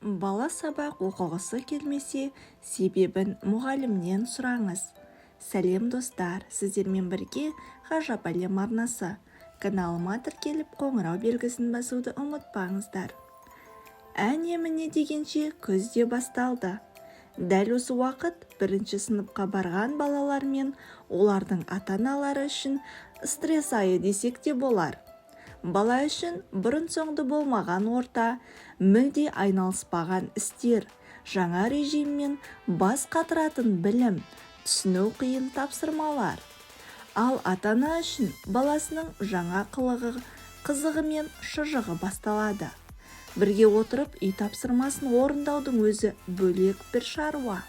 Бала сабақ оқығысы келмесе, себебін мұғалімнен сұраңыз. Сәлем достар, сіздермен бірге ғажап әлем арнасы. Каналыма тіркеліп қоңырау белгісін басуды ұмытпаңыздар. Әне міне дегенше күз де басталды. Дәл осы уақыт бірінші сыныпқа барған балалар мен олардың ата-аналары үшін стресс айы десек те болар. Бала үшін бұрын-соңды болмаған орта, мүлде айналыспаған істер, жаңа режиммен бас қатыратын білім, түсіну қиын тапсырмалар. Ал ата-ана үшін баласының жаңа қызығы мен шыжығы басталады. Бірге отырып үй тапсырмасын орындаудың өзі бөлек бір шаруа.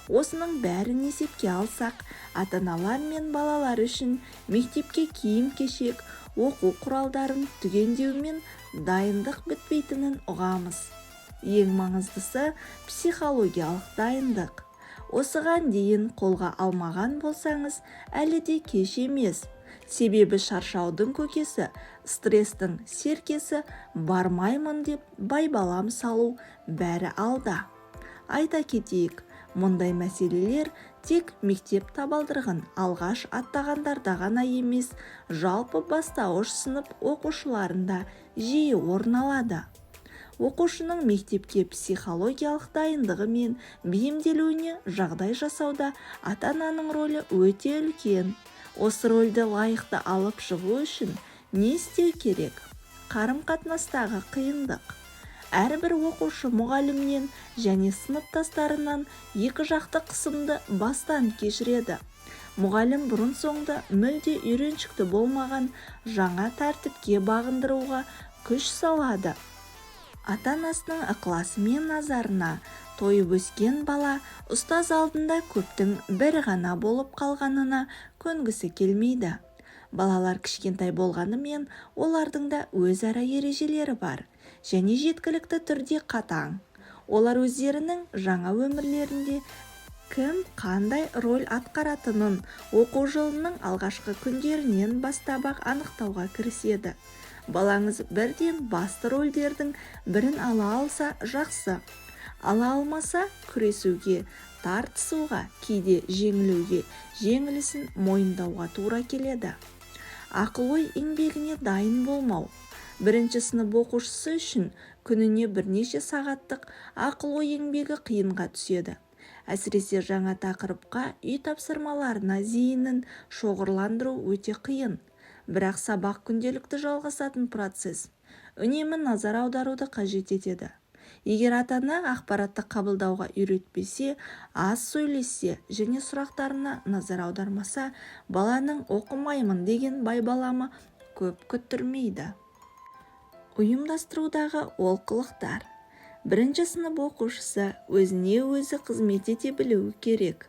Осының бәрін есепке алсақ, ата-аналар мен балалар үшін мектепке киім-кешек, оқу құралдарын түгендеумен дайындық бітпейтінін ұғамыз. Ең маңыздысы психологиялық дайындық. Осыған дейін қолға алмаған болсаңыз, әлі де кеш емес. Себебі шаршаудың көкесі, стрестің серкесі бармаймын деп байбалам салу бәрі алда. Айта кетейік, мұндай мәселелер тек мектеп табалдырығын алғаш аттағандарда ғана емес, жалпы бастауыш сынып оқушыларында жиі орын алады. Оқушының мектепке психологиялық дайындығы мен бейімделуіне жағдай жасауда ата-ананың рөлі өте үлкен. Осы рөлді лайықты алып шығу үшін не істеу керек? Қарым-қатынастағы қиындық. Әрбір оқушы мұғалімнен және сыныптастарынан екі жақты қысымды бастан кешіреді. Мұғалім бұрын-соңды мүлде үйреншікті болмаған жаңа тәртіпке бағындыруға күш салады. Ата-анасының ықыласы мен назарына тойып өскен бала ұстаз алдында көптің бірі ғана болып қалғанына көнгісі келмейді. Балалар кішкентай болғанымен олардың да өзара ережелері бар және жеткілікті түрде қатаң. Олар өздерінің жаңа өмірлерінде кім қандай роль атқаратынын оқу жылының алғашқы күндерінен бастап-ақ анықтауға кіріседі. Балаңыз бірден басты рөлдердің бірін ала алса жақсы. Ала алмаса күресуге, тартысуға, кейде жеңілуге, жеңілісін мойындауға тура келеді. Ақыл-ой еңбегіне дайын болмау. Бірінші сынып оқушысы үшін күніне бірнеше сағаттық ақыл-ой еңбегі қиынға түседі. Әсіресе жаңа тақырыпқа үй тапсырмаларына зейінін шоғырландыру өте қиын. Бірақ сабақ күнделікті жалғасатын процесс. Үнемі назар аударуды қажет етеді. Егер ата-ана ақпаратты қабылдауға үйретпесе, аз сөйлесе және сұрақтарына назар аудармаса, баланың оқымаймын деген байбаламы көп күттірмейді. Ұйымдастырудағы олқылықтар. Бірінші сынып оқушысы өзіне өзі қызмет ете білуі керек.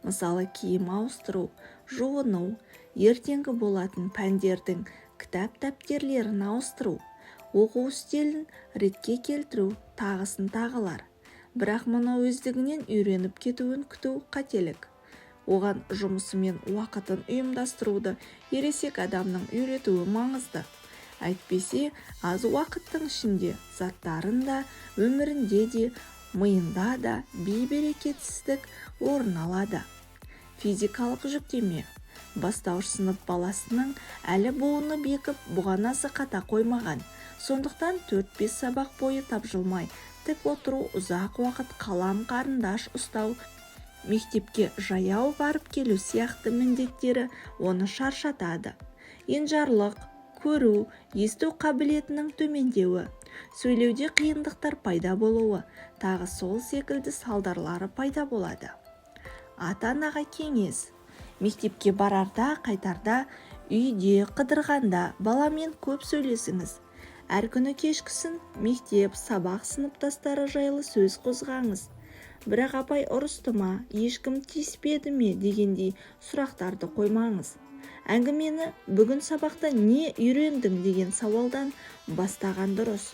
Мысалы, киім ауыстыру, жуыну, ертеңгі болатын пәндердің кітап-дәптерлерін ауыстыру, оқу үстелін ретке келтіру, тағысын тағылар. Бірақ мұны өздігінен үйреніп кетуін күту қателік. Оған жұмысы мен уақытын ұйымдастыруды ересек адамның үйретуі маңызды. Әйтпесе, аз уақыттың ішінде заттарын да, өмірінде де, миында да бей-берекетсіздік орын алады. Физикалық жүктеме. Бастауыш сынып баласының әлі буыны бекіп, бұғанасы қата қоймаған. Сондықтан 4-5 сабақ бойы тапжылмай, тік отыру, ұзақ уақыт қалам қарындаш ұстау, мектепке жаяу барып келу сияқты міндеттері оны шаршатады. Енжарлық, көру, есту қабілетінің төмендеуі, сөйлеуде қиындықтар пайда болуы, тағы сол секілді салдарлары пайда болады. Ата-анаға кеңес. Мектепке барарда, қайтарда, үйде, қыдырғанда баламен көп сөйлесіңіз. Әр күні кешкісін мектеп, сабақ сыныптастары жайлы сөз қозғаңыз. Бірақ апай ұрысты ма, ешкім тиіспеді ме дегендей сұрақтарды қоймаңыз. Әңгімені бүгін сабақта не үйрендің деген сауалдан бастаған дұрыс.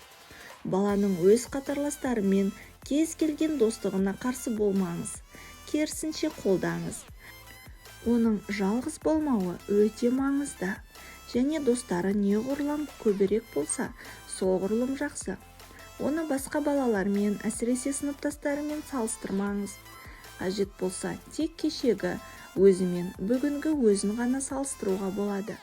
Баланың өз қатарластарымен кез келген достығына қарсы болмаңыз. Керісінше қолдаңыз. Оның жалғыз болмауы өте маңызды. Және достары неғұрлым көбірек болса, соғұрлым жақсы. Оны басқа балалармен, әсіресе сыныптастарымен салыстырмаңыз. Қажет болса, тек кешегі өзімен бүгінгі өзін ғана салыстыруға болады.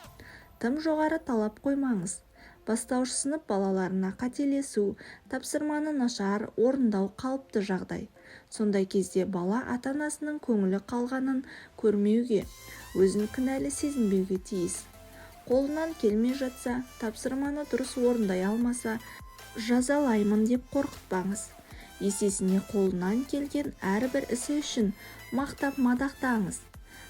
Тым жоғары талап қоймаңыз. Бастауыш сынып балаларына қателесу, тапсырманы нашар орындау қалыпты жағдай. Сондай кезде бала ата-анасының көңілі қалғанын көрмеуге, өзін кінәлі сезінбеуге тиіс. Қолынан келмей жатса, тапсырманы дұрыс орындай алмаса, жазалаймын деп қорқытпаңыз. Есесіне қолынан келген әрбір ісі үшін мақтап-мадақтаңыз.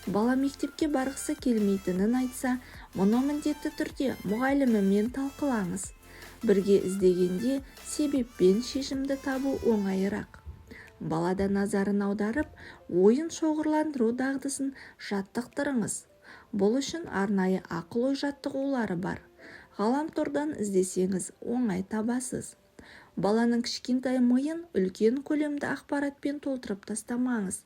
Бала мектепке барғысы келмейтінін айтса, мұны міндетті түрде мұғалімімен талқылаңыз. Бірге іздегенде себеппен шешімді табу оңайырақ. Балада назарын аударып, ойын шоғырландыру дағдысын жаттықтырыңыз. Бұл үшін арнайы ақыл-ой жаттығулары бар. Ғаламтордан іздесеңіз оңай табасыз. Баланың кішкентай миын үлкен көлемді ақпаратпен толтырып тастамаңыз.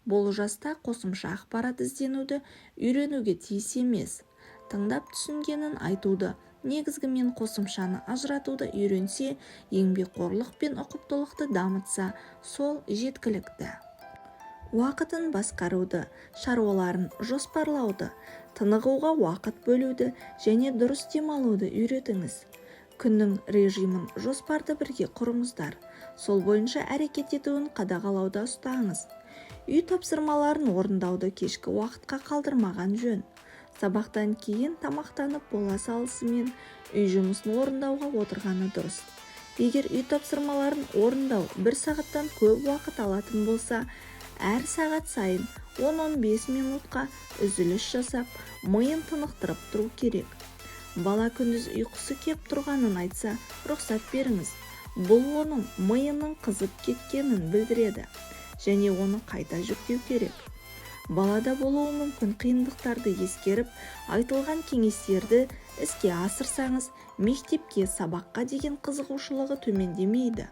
Бұл жаста қосымша ақпарат ізденуді үйренуге тиіс емес. Тыңдап түсінгенін айтуды, негізгі мен қосымшаны ажыратуды үйренсе, еңбекқорлық пен ұқыптылықты дамытса, сол жеткілікті. Уақытын басқаруды, шаруаларын жоспарлауды, тынығуға уақыт бөлуді және дұрыс демалуды үйретіңіз. Күннің режимін жоспарды бірге құрыңыздар. Сол бойынша әрекет етуін қадағалауда ұстаңыз. Үй тапсырмаларын орындауды кешкі уақытқа қалдырмаған жөн. Сабақтан кейін тамақтанып бола салысымен үй жұмысын орындауға отырғаны дұрыс. Егер үй тапсырмаларын орындау 1 сағаттан көп уақыт алатын болса, әр сағат сайын 10-15 минутқа үзіліс жасап, миын тынықтырып тұру керек. Бала күндіз ұйқысы кеп тұрғанын айтса, рұқсат беріңіз. Бұл оның миының қызып кеткенін білдіреді және оны қайта жүктеу керек. Балада болуы мүмкін қиындықтарды ескеріп, айтылған кеңестерді іске асырсаңыз, мектепке, сабаққа деген қызығушылығы төмендемейді.